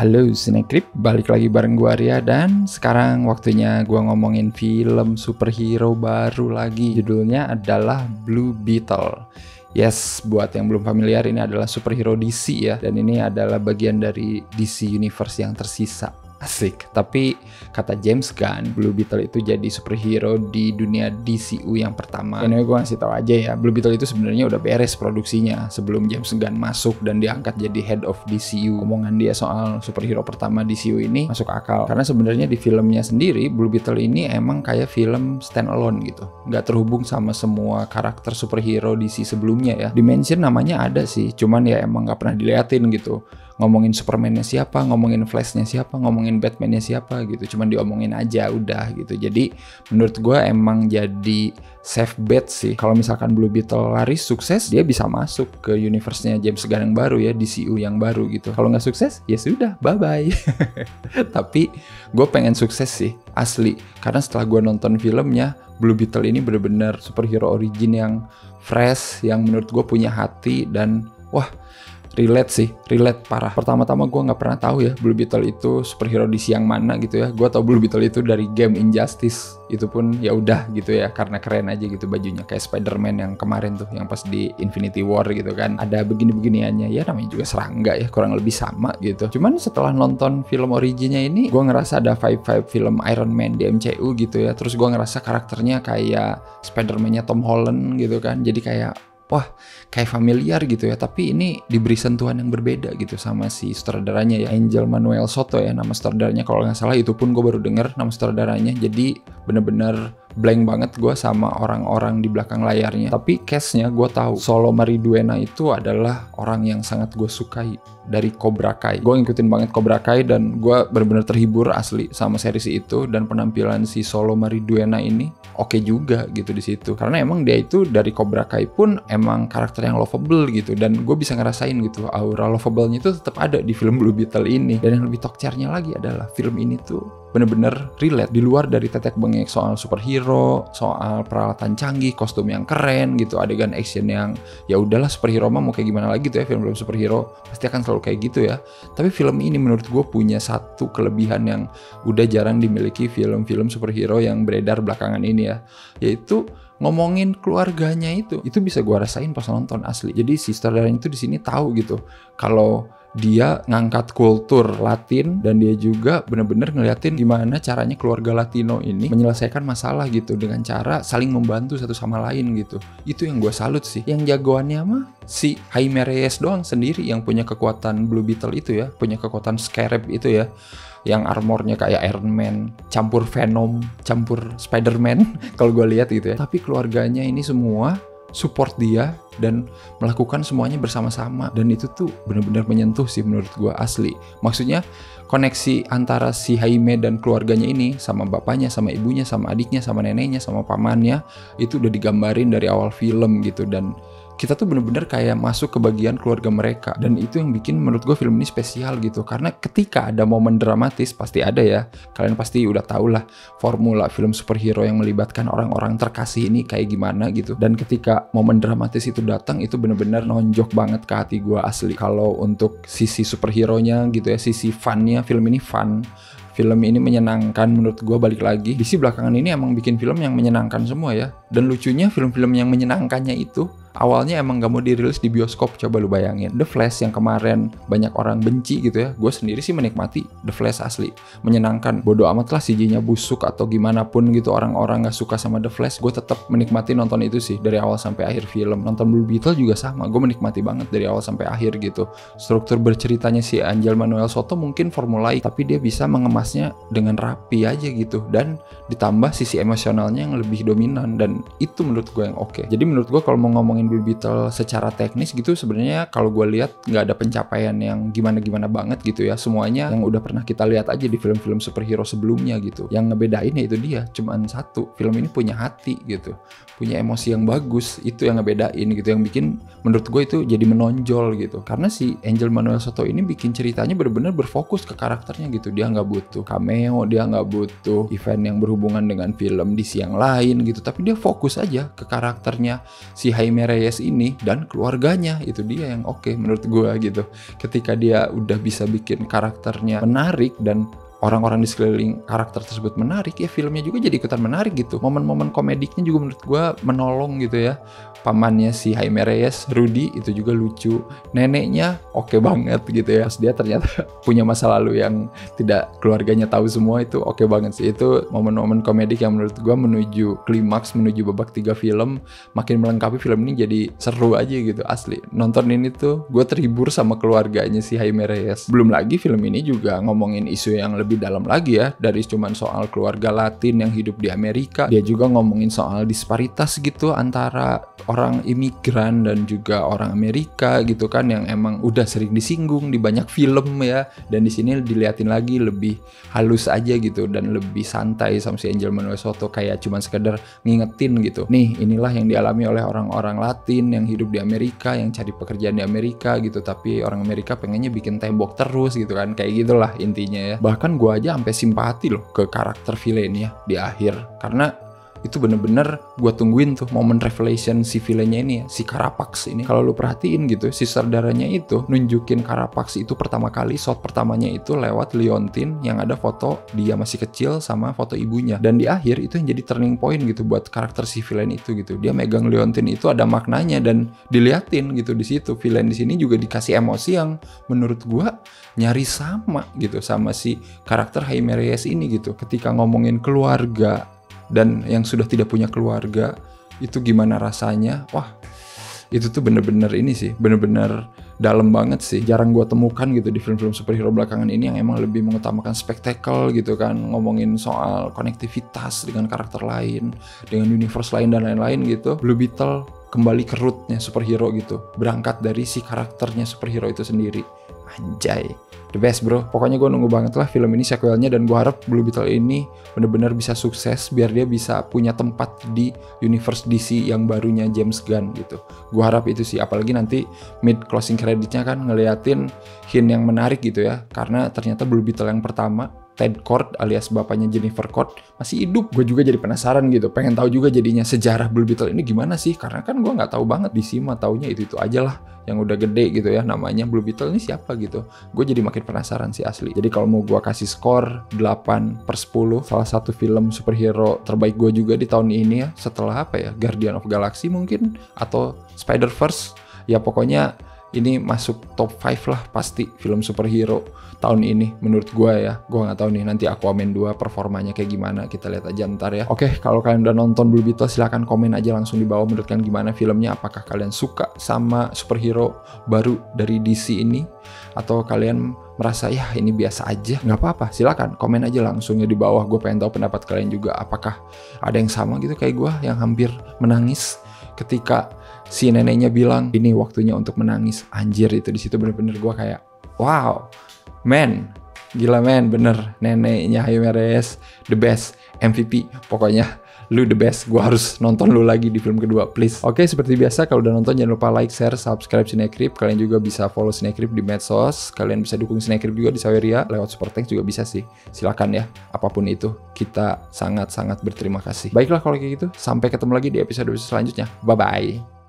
Halo Cinecrip, balik lagi bareng gua Arya dan sekarang waktunya gua ngomongin film superhero baru lagi. Judulnya adalah Blue Beetle. Yes, buat yang belum familiar, ini adalah superhero DC ya, dan ini adalah bagian dari DC Universe yang tersisa. Asik, tapi kata James Gunn, Blue Beetle itu jadi superhero di dunia DCU yang pertama. Anyway, gue ngasih tahu aja ya, Blue Beetle itu sebenarnya udah beres produksinya sebelum James Gunn masuk dan diangkat jadi head of DCU. Omongan dia soal superhero pertama DCU ini masuk akal, karena sebenarnya di filmnya sendiri, Blue Beetle ini emang kayak film standalone gitu, nggak terhubung sama semua karakter superhero DC sebelumnya ya. Dimension namanya ada sih, cuman ya emang nggak pernah diliatin gitu. Ngomongin Superman-nya siapa, ngomongin Flash-nya siapa, ngomongin Batman-nya siapa gitu. Cuman diomongin aja udah gitu. Jadi menurut gue emang jadi safe bet sih. Kalau misalkan Blue Beetle laris sukses, dia bisa masuk ke universe-nya James Gunn yang baru ya, DCU yang baru gitu. Kalau nggak sukses, ya sudah, bye-bye. Tapi gue pengen sukses sih, asli. Karena setelah gue nonton filmnya, Blue Beetle ini bener-bener superhero origin yang fresh, yang menurut gue punya hati dan wah, relate parah. Pertama-tama gue nggak pernah tahu ya Blue Beetle itu superhero DC yang mana gitu ya. Gue tau Blue Beetle itu dari game Injustice, itu pun ya udah gitu ya, karena keren aja gitu bajunya, kayak Spider-Man yang kemarin tuh, yang pas di Infinity War gitu kan, ada begini-beginiannya ya, namanya juga serangga ya, kurang lebih sama gitu. Cuman setelah nonton film originnya ini, gue ngerasa ada vibe film Iron Man di MCU gitu ya. Terus gue ngerasa karakternya kayak Spider-Man-nya Tom Holland gitu kan, jadi kayak wah, kayak familiar gitu ya, tapi ini diberi sentuhan yang berbeda gitu sama si sutradaranya ya, Angel Manuel Soto ya nama sutradaranya kalau nggak salah. Itu pun gue baru denger nama sutradaranya, jadi bener-bener blank banget gue sama orang-orang di belakang layarnya. Tapi cast-nya gue tahu, Solo Mariduena itu adalah orang yang sangat gue sukai dari Cobra Kai. Gue ngikutin banget Cobra Kai dan gue bener-bener terhibur asli sama series itu, dan penampilan si Solo Mariduena ini oke juga gitu di situ. Karena emang dia itu dari Cobra Kai pun emang karakter yang lovable gitu, dan gue bisa ngerasain gitu aura lovable-nya itu tetap ada di film Blue Beetle ini. Dan yang lebih tokcernya lagi adalah film ini tuh bener-bener relate, di luar dari tetek bengek soal superhero, soal peralatan canggih, kostum yang keren gitu, adegan action yang ya udahlah, superhero mah mau kayak gimana lagi tuh ya, film-film superhero pasti akan selalu kayak gitu ya. Tapi film ini menurut gue punya satu kelebihan yang udah jarang dimiliki film-film superhero yang beredar belakangan ini ya, yaitu ngomongin keluarganya itu bisa gue rasain pas nonton asli. Jadi si sutradaranya itu di sini tahu gitu kalau dia ngangkat kultur Latin, dan dia juga bener-bener ngeliatin gimana caranya keluarga Latino ini menyelesaikan masalah gitu dengan cara saling membantu satu sama lain gitu. Itu yang gue salut sih. Yang jagoannya mah si Jaime Reyes doang sendiri yang punya kekuatan Blue Beetle itu ya, punya kekuatan Scarab itu ya, yang armornya kayak Iron Man campur Venom campur Spider-Man kalau gue lihat gitu ya. Tapi keluarganya ini semua support dia dan melakukan semuanya bersama-sama, dan itu tuh benar-benar menyentuh sih menurut gue asli. Maksudnya koneksi antara si Jaime dan keluarganya ini, sama bapaknya, sama ibunya, sama adiknya, sama neneknya, sama pamannya, itu udah digambarin dari awal film gitu, dan kita tuh bener-bener kayak masuk ke bagian keluarga mereka. Dan itu yang bikin menurut gue film ini spesial gitu, karena ketika ada momen dramatis, pasti ada ya, kalian pasti udah tau lah formula film superhero yang melibatkan orang-orang terkasih ini kayak gimana gitu. Dan ketika momen dramatis itu datang, itu bener-bener nonjok banget ke hati gue asli. Kalau untuk sisi superhero-nya gitu ya, sisi fun-nya, film ini fun, film ini menyenangkan menurut gue. Balik lagi, DC belakangan ini emang bikin film yang menyenangkan semua ya. Dan lucunya film-film yang menyenangkannya itu awalnya emang gak mau dirilis di bioskop. Coba lu bayangin, The Flash yang kemarin banyak orang benci gitu ya, gue sendiri sih menikmati The Flash asli, menyenangkan. Bodo amat lah CG-nya busuk atau gimana pun gitu, orang-orang gak suka sama The Flash, gue tetap menikmati nonton itu sih dari awal sampai akhir film. Nonton Blue Beetle juga sama, gue menikmati banget dari awal sampai akhir gitu. Struktur berceritanya si Angel Manuel Soto mungkin formulaic, tapi dia bisa mengemasnya dengan rapi aja gitu, dan ditambah sisi emosionalnya yang lebih dominan, dan itu menurut gue yang oke. Jadi menurut gue kalau mau ngomongin Blue Beetle secara teknis gitu, sebenarnya kalau gue lihat nggak ada pencapaian yang gimana-gimana banget gitu ya. Semuanya yang udah pernah kita lihat aja di film-film superhero sebelumnya gitu. Yang ngebedain ya itu dia, cuman satu, film ini punya hati gitu, punya emosi yang bagus. Itu yang ngebedain gitu, yang bikin menurut gue itu jadi menonjol gitu. Karena si Angel Manuel Soto ini bikin ceritanya benar-benar berfokus ke karakternya gitu. Dia nggak butuh cameo, dia nggak butuh event yang berhubungan dengan film di siang lain gitu, tapi dia fokus aja ke karakternya si Jaime Reyes ini dan keluarganya, itu dia yang oke menurut gue gitu. Ketika dia udah bisa bikin karakternya menarik dan orang-orang di sekeliling karakter tersebut menarik, ya filmnya juga jadi ikutan menarik gitu. Momen-momen komediknya juga menurut gue menolong gitu ya. Pamannya si Jaime Reyes, Rudy, itu juga lucu. Neneknya oke banget gitu ya. Terus dia ternyata punya masa lalu yang tidak keluarganya tahu semua, itu oke banget sih. Itu momen-momen komedik yang menurut gue menuju klimaks, menuju babak 3 film, makin melengkapi film ini jadi seru aja gitu, asli. Nonton ini tuh gue terhibur sama keluarganya si Jaime Reyes. Belum lagi film ini juga ngomongin isu yang lebih dalam lagi ya, dari cuman soal keluarga Latin yang hidup di Amerika. Dia juga ngomongin soal disparitas gitu antara orang imigran dan juga orang Amerika gitu kan, yang emang udah sering disinggung di banyak film ya, dan di sini diliatin lagi lebih halus aja gitu dan lebih santai sama si Angel Manuel Soto, kayak cuman sekedar ngingetin gitu. Nih, inilah yang dialami oleh orang-orang Latin yang hidup di Amerika, yang cari pekerjaan di Amerika gitu, tapi orang Amerika pengennya bikin tembok terus gitu kan, kayak gitulah intinya ya. Bahkan gua aja sampai simpati loh ke karakter villainnya di akhir, karena itu bener-bener gue tungguin tuh momen revelation si villainnya ini ya, si Carapax ini. Kalau lu perhatiin gitu, si saudaranya itu nunjukin Carapax itu pertama kali, shot pertamanya itu lewat Leontin yang ada foto dia masih kecil sama foto ibunya. Dan di akhir itu yang jadi turning point gitu buat karakter si villain itu gitu. Dia megang Leontin itu ada maknanya dan diliatin gitu di situ. Villain di sini juga dikasih emosi yang menurut gue nyaris sama gitu sama si karakter Jaime Reyes ini gitu. Ketika ngomongin keluarga dan yang sudah tidak punya keluarga, itu gimana rasanya? Wah, itu tuh bener-bener ini sih, bener-bener dalam banget sih. Jarang gue temukan gitu di film-film superhero belakangan ini yang emang lebih mengutamakan spektakel gitu kan, ngomongin soal konektivitas dengan karakter lain, dengan universe lain dan lain-lain gitu. Blue Beetle kembali ke rootnya superhero gitu, berangkat dari si karakternya superhero itu sendiri. Anjay, the best bro. Pokoknya gue nunggu banget lah film ini sequelnya, dan gue harap Blue Beetle ini bener-bener bisa sukses biar dia bisa punya tempat di universe DC yang barunya James Gunn gitu. Gue harap itu sih, apalagi nanti mid closing creditnya kan ngeliatin hint yang menarik gitu ya, karena ternyata Blue Beetle yang pertama, Ted Kord alias bapaknya Jennifer Kord, masih hidup. Gue juga jadi penasaran gitu, pengen tahu juga jadinya sejarah Blue Beetle ini gimana sih, karena kan gue nggak tahu banget. DC mah taunya itu aja lah yang udah gede gitu ya, namanya Blue Beetle ini siapa gitu. Gue jadi makin penasaran sih asli. Jadi kalau mau gue kasih skor 8/10, salah satu film superhero terbaik gue juga di tahun ini ya, setelah apa ya, Guardian of Galaxy mungkin, atau Spider-Verse ya. Pokoknya ini masuk top 5 lah pasti film superhero tahun ini menurut gue ya. Gue nggak tahu nih nanti Aquaman 2 performanya kayak gimana, kita lihat aja ntar ya. Oke, kalau kalian udah nonton Blue Beetle silahkan komen aja langsung di bawah menurut kalian gimana filmnya. Apakah kalian suka sama superhero baru dari DC ini, atau kalian merasa ya ini biasa aja? Nggak apa-apa, silakan komen aja langsung ya di bawah. Gue pengen tahu pendapat kalian juga, apakah ada yang sama gitu kayak gue yang hampir menangis ketika si neneknya bilang ini waktunya untuk menangis. Anjir, itu di situ bener-bener gue kayak wow, man, gila man, bener neneknya Jaime Reyes the best, MVP pokoknya. Lu the best, gue harus nonton lu lagi di film kedua, please. Oke, seperti biasa kalau udah nonton jangan lupa like, share, subscribe Cinecrip. Kalian juga bisa follow Cinecrip di medsos. Kalian bisa dukung Cinecrip juga di Saweria lewat super thanks juga bisa sih. Silakan ya, apapun itu, kita sangat-sangat berterima kasih. Baiklah kalau kayak gitu, sampai ketemu lagi di episode selanjutnya. Bye bye.